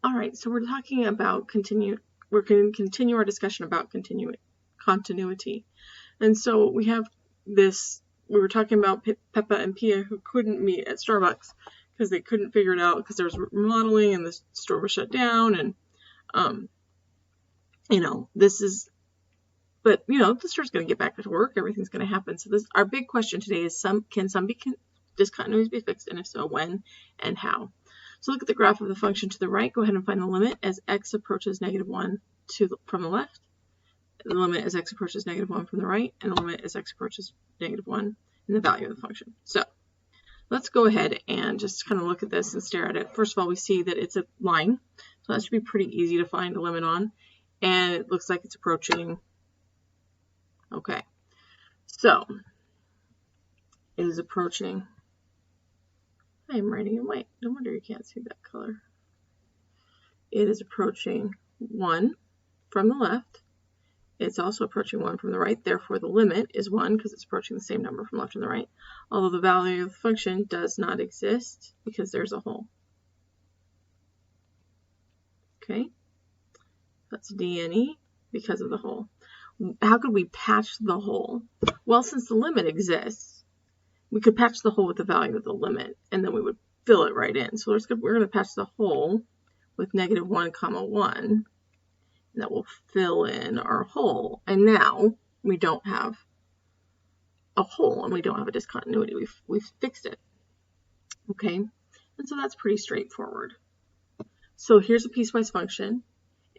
All right, so we're talking about we're going to continue our discussion about continuity. And so we have this, we were talking about Peppa and Pia who couldn't meet at Starbucks because they couldn't figure it out because there was remodeling and the store was shut down. And, but the store's going to get back to work. Everything's going to happen. So our big question today is can some discontinuities be fixed? And if so, when and how? So look at the graph of the function to the right. Go ahead and find the limit as x approaches -1 from the left. The limit as x approaches -1 from the right, and the limit as x approaches -1 in the value of the function. So let's go ahead and just kind of look at this and stare at it. First of all, we see that it's a line, so that should be pretty easy to find a limit on. And it looks like it's approaching. Okay, so it is approaching. I am writing in white. No wonder you can't see that color. It is approaching 1 from the left. It's also approaching 1 from the right. Therefore, the limit is 1 because it's approaching the same number from left and the right. Although the value of the function does not exist because there's a hole. Okay, that's D and E because of the hole. How could we patch the hole? Well, since the limit exists, we could patch the hole with the value of the limit, and then we would fill it right in. So we're going to patch the hole with -1, 1, and that will fill in our hole. And now we don't have a hole, and we don't have a discontinuity. We've fixed it. Okay, and so that's pretty straightforward. So here's a piecewise function,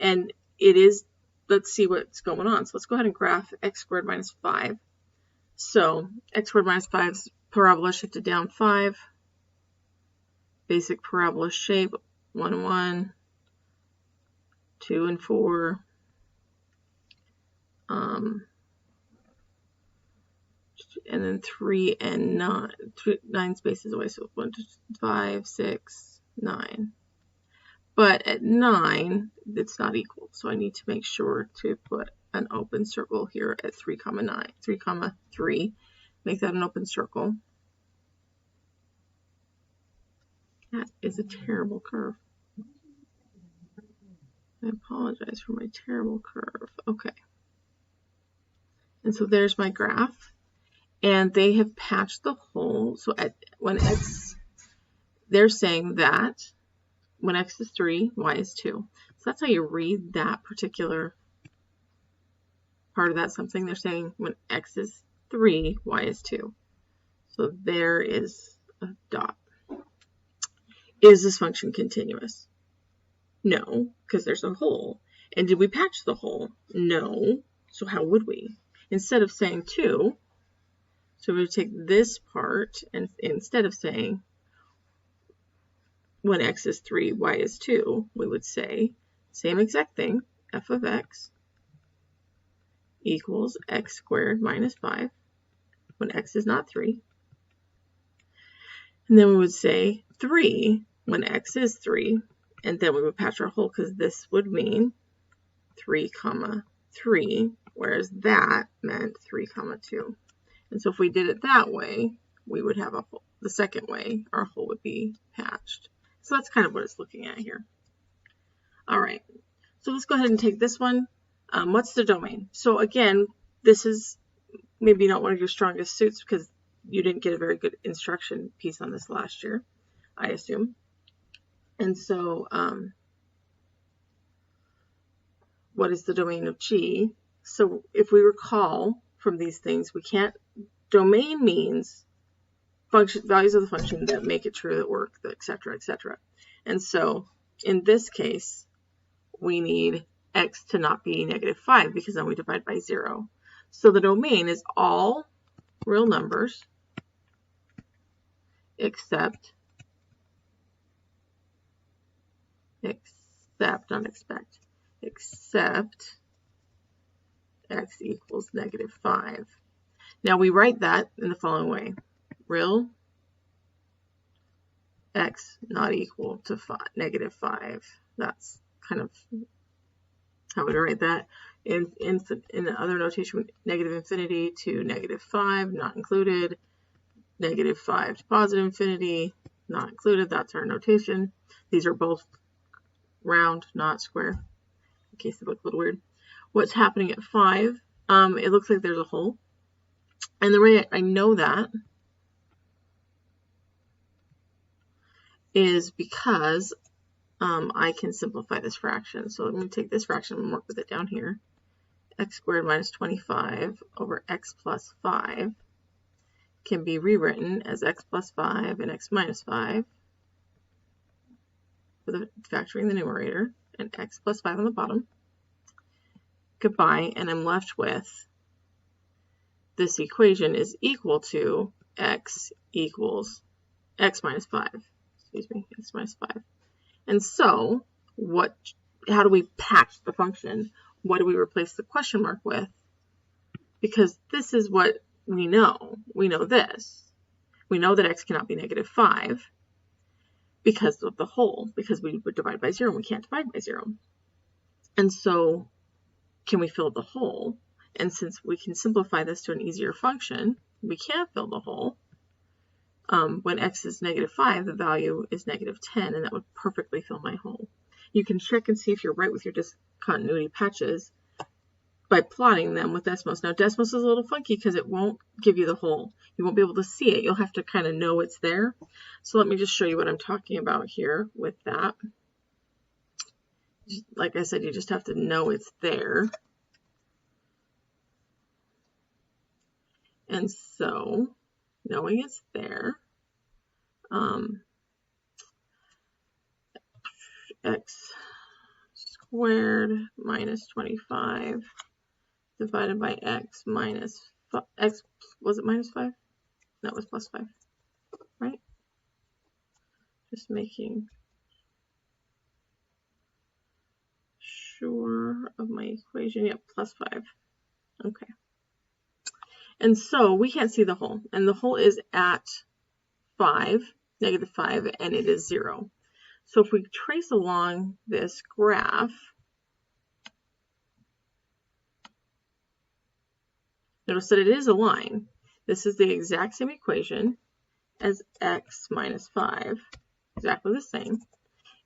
and it is, let's see what's going on. So let's go ahead and graph x squared minus 5. So x squared minus 5's parabola shifted down 5. Basic parabola shape, 1, 1, 2 and 4. And then 3 and 9. 9 spaces away, so 1, 2, 5, 6, 9. But at 9, it's not equal. So I need to make sure to put an open circle here at 3, 9, 3, 3. Make that an open circle. That is a terrible curve. I apologize for my terrible curve. Okay. And so there's my graph. And they have patched the hole. So when x, they're saying that when x is 3, y is 2. So that's how you read that particular part of that something. They're saying when x is 3, y is 2. So there is a dot. Is this function continuous? No, because there's a hole. And did we patch the hole? No. So how would we? Instead of saying 2, so we would take this part, and instead of saying when x is 3, y is 2, we would say same exact thing, f of x equals x squared minus 5 when x is not 3. And then we would say 3 when x is 3, and then we would patch our hole because this would mean 3, 3, whereas that meant 3, 2. And so if we did it that way, we would have a hole. The second way, our hole would be patched. So that's kind of what it's looking at here. All right, so let's go ahead and take this one. What's the domain? So again, this is maybe not one of your strongest suits because you didn't get a very good instruction piece on this last year, I assume. And so what is the domain of G? So if we recall from these things, we can't, domain means values of the function that make it true, that work, etc., etc. And so in this case, we need x to not be -5 because then we divide by 0. So the domain is all real numbers except x equals -5. Now we write that in the following way. Real x not equal to -5. That's kind of how we write that. In the other notation, -infinity to -5, not included. -5 to +infinity, not included. That's our notation. These are both round, not square, in case it looked a little weird. What's happening at 5? It looks like there's a hole. And the way I know that is because I can simplify this fraction. So let me take this fraction and work with it down here. X squared minus 25 over x plus 5 can be rewritten as x plus 5 and x minus 5 with factoring the numerator and x plus 5 on the bottom. Combine, and I'm left with this equation is equal to x equals x minus 5. Excuse me, x minus 5. And so, how do we patch the function? What do we replace the question mark with? Because this is what we know. We know this. We know that x cannot be negative 5 because of the hole, because we would divide by 0 and we can't divide by 0. And so, can we fill the hole? And since we can simplify this to an easier function, we can fill the hole. When x is negative 5, the value is negative 10, and that would perfectly fill my hole. You can check and see if you're right with your discontinuity patches by plotting them with Desmos. Now, Desmos is a little funky because it won't give you the hole. You won't be able to see it. You'll have to kind of know it's there. So let me just show you what I'm talking about here with that. Like I said, you just have to know it's there. And so, knowing it's there, x squared minus 25 divided by x minus 5, x, was it minus 5? No, it was plus 5, right? Just making sure of my equation. Yep, plus 5. Okay. And so we can't see the hole, and the hole is at 5, negative 5, and it is 0. So if we trace along this graph, notice that it is a line. This is the exact same equation as x minus 5, exactly the same,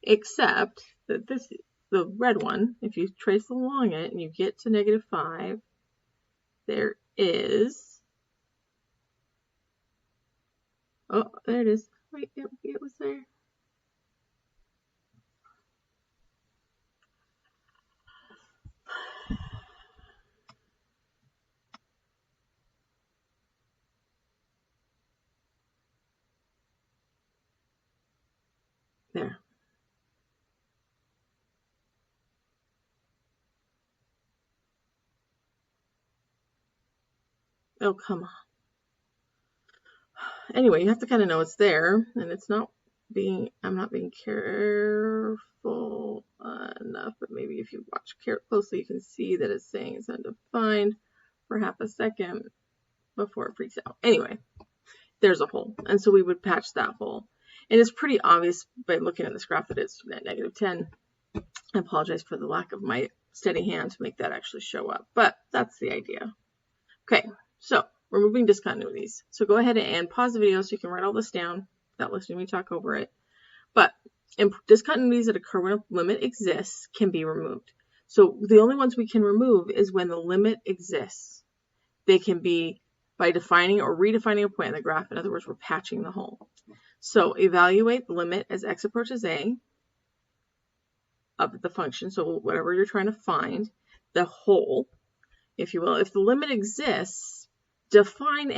except that the red one, if you trace along it and you get to negative 5, there is, oh, there it is. Wait, it was there. There. Oh, come on. Anyway, you have to kind of know it's there, and it's not being, I'm not being careful enough, but maybe if you watch closely, you can see that it's saying it's undefined for half a second before it freaks out. Anyway, there's a hole, and so we would patch that hole. And it's pretty obvious by looking at this graph that it's at negative 10. I apologize for the lack of my steady hand to make that actually show up, but that's the idea. Okay, so we're moving discontinuities. So go ahead and pause the video so you can write all this down without listening to me talk over it. But discontinuities that occur when a limit exists can be removed. So the only ones we can remove is when the limit exists. They can be by defining or redefining a point in the graph. In other words, we're patching the hole. So evaluate the limit as x approaches a of the function. So whatever you're trying to find, the hole, if you will. If the limit exists, define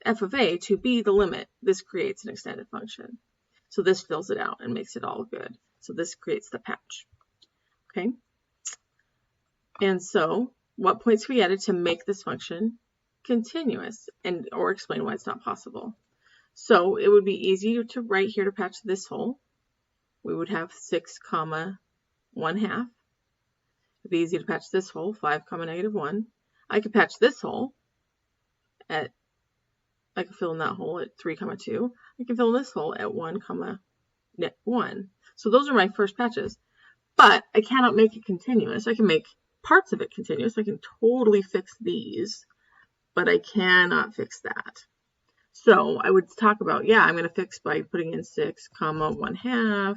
f of a to be the limit. This creates an extended function. So this fills it out and makes it all good. So this creates the patch. Okay. And so what points we added to make this function continuous and or explain why it's not possible. So it would be easier to write here to patch this hole. We would have 6, 1/2. It'd be easy to patch this hole, 5, negative 1. I could patch this hole at, I could fill in that hole at 3, 2. I can fill in this hole at 1, 1. So those are my first patches. But I cannot make it continuous. I can make parts of it continuous. I can totally fix these, but I cannot fix that. So I would talk about, yeah, I'm going to fix by putting in 6, 1/2,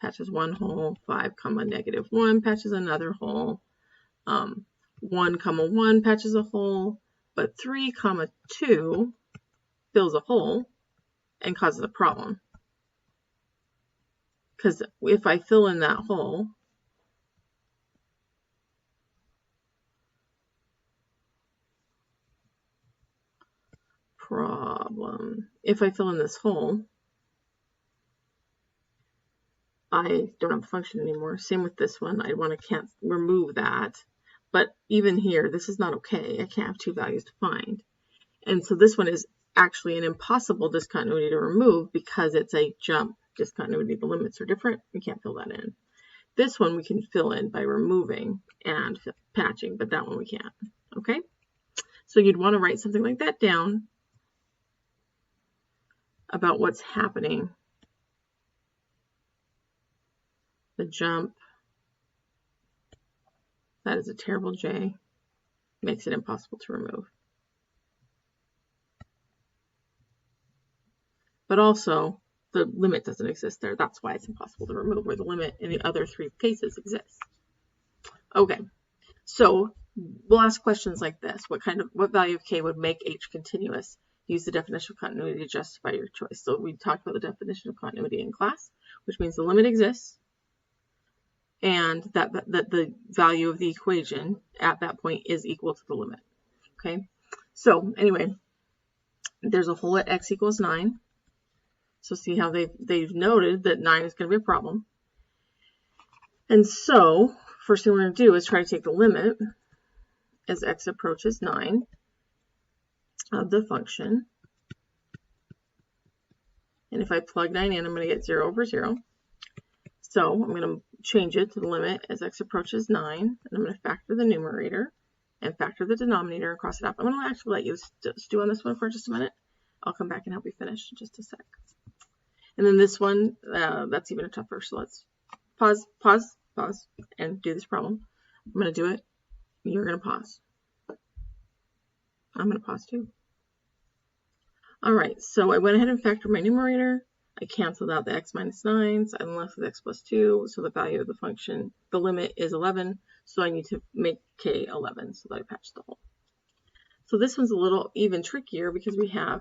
patches one hole, 5, negative 1 patches another hole, 1, 1 patches a hole, but 3, 2 fills a hole and causes a problem. Because if I fill in that hole, if I fill in this hole, I don't have a function anymore. Same with this one. I can't remove that. But even here, this is not okay. I can't have 2 values to find. And so this one is actually an impossible discontinuity to remove because it's a jump discontinuity. The limits are different. We can't fill that in. This one we can fill in by removing and patching, but that one we can't. Okay? So you'd want to write something like that down about what's happening. The jump, that is a terrible J, makes it impossible to remove. But also, the limit doesn't exist there. That's why it's impossible to remove, where the limit in the other 3 cases exists. Okay, so we'll ask questions like this. What value of k would make h continuous? Use the definition of continuity to justify your choice. So we talked about the definition of continuity in class, which means the limit exists, and that the value of the equation at that point is equal to the limit. Okay, so anyway, there's a hole at x equals 9. So see how they've noted that 9 is going to be a problem. And so first thing we're going to do is try to take the limit as x approaches 9 of the function. And if I plug 9 in, I'm going to get 0 over 0. So I'm going to change it to the limit as x approaches 9, and I'm going to factor the numerator and factor the denominator and cross it out. I'm going to actually let you stew on this one for just a minute. I'll come back and help you finish in just a sec. And then this one, that's even tougher. So let's pause, and do this problem. I'm going to do it. You're going to pause. I'm going to pause too. All right, so I went ahead and factored my numerator. I canceled out the x minus 9s. I'm left with x plus 2. So the value of the function, the limit is 11. So I need to make k 11 so that I patch the hole. So this one's a little even trickier because we have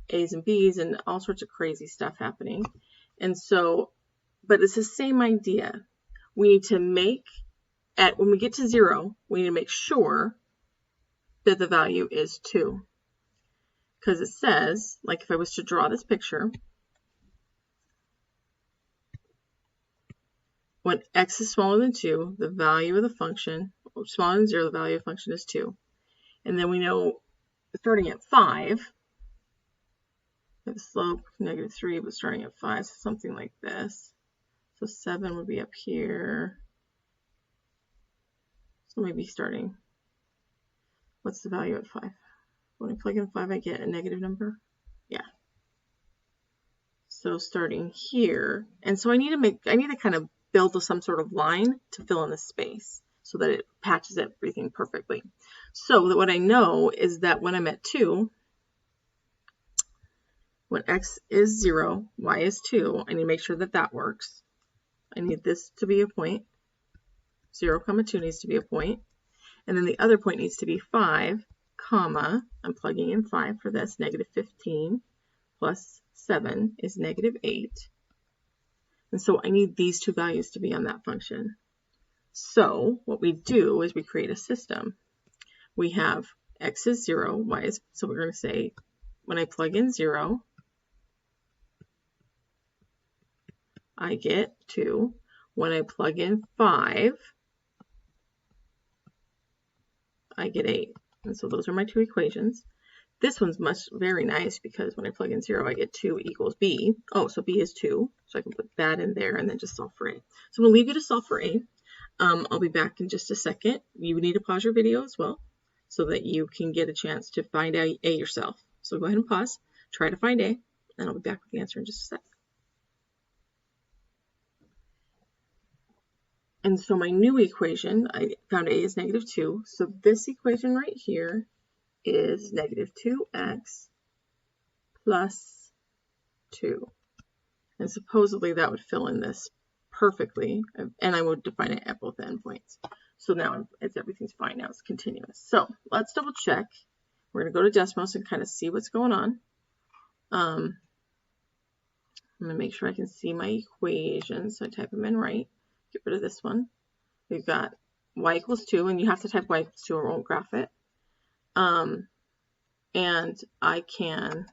a's and b's and all sorts of crazy stuff happening. And so, but it's the same idea. We need to when we get to 0, we need to make sure that the value is 2. Because it says, like if I was to draw this picture, when x is smaller than 2, the value of the function, smaller than 0, the value of the function is 2. And then we know starting at 5, we have a slope -3, but starting at 5, so something like this. So 7 would be up here. So maybe starting, what's the value at 5? When I plug in 5, I get a negative number. Yeah. So starting here, and so I need to kind of build some sort of line to fill in the space so that it patches everything perfectly. So that what I know is that when I'm at 2, when x is 0, y is 2, I need to make sure that that works. I need this to be a point. 0, 2 needs to be a point. And then the other point needs to be 5, comma, I'm plugging in 5 for this, -15 plus 7 is -8. And so I need these 2 values to be on that function. So what we do is we create a system. We have x is 0, y is, so we're going to say when I plug in 0, I get 2. When I plug in 5, I get 8. And so those are my 2 equations. This one's very nice because when I plug in 0, I get 2 equals b. Oh, so b is 2. So I can put that in there and then just solve for a. So we'll leave you to solve for a. I'll be back in just a second. You need to pause your video as well so that you can get a chance to find out a yourself. So go ahead and pause, try to find a, and I'll be back with the answer in just a sec. And so my new equation, I found a is -2. So this equation right here is -2x plus 2. And supposedly that would fill in this perfectly, and I would define it at both endpoints. So now everything's fine. Now it's continuous. So let's double check. We're going to go to Desmos and kind of see what's going on. I'm going to make sure I can see my equations. So I type them in right. Get rid of this one. We've got y equals 2, and you have to type y equals 2 or it won't graph it. And I can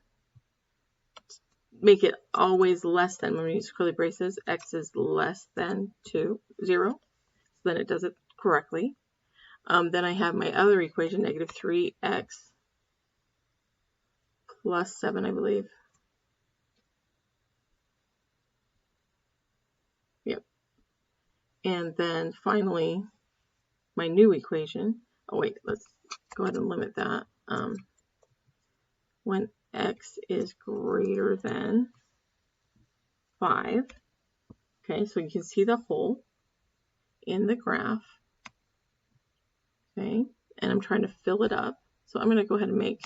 make it always less than, when we use curly braces, x is less than 0. So then it does it correctly. Then I have my other equation, negative 3x plus 7, I believe. Yep. And then finally, my new equation. Oh wait, let's go ahead and limit that. When x is greater than 5. Okay, so you can see the hole in the graph. Okay, and I'm trying to fill it up. So I'm going to go ahead and make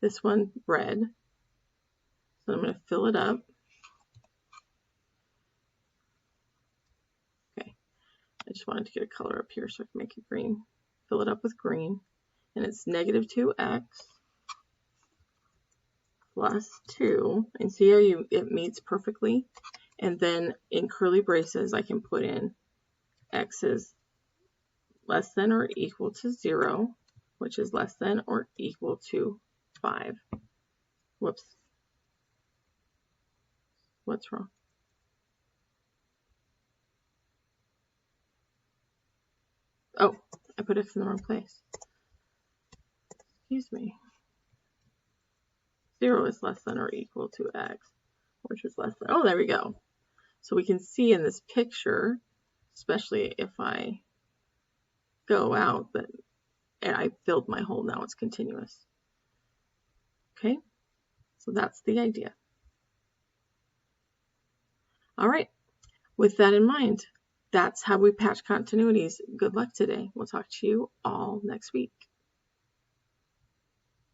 this one red. So I'm going to fill it up. Okay, I just wanted to get a color up here so I can make it green. Fill it up with green. And it's negative 2x plus 2. And see how it meets perfectly? And then in curly braces, I can put in x is less than or equal to 0, which is less than or equal to 5. Whoops. What's wrong? Oh, I put x in the wrong place. Excuse me. 0 is less than or equal to x, which is less than, oh, there we go. So we can see in this picture, especially if I go out, that I filled my hole, now it's continuous. Okay, so that's the idea. All right, with that in mind, that's how we patch continuities. Good luck today. We'll talk to you all next week.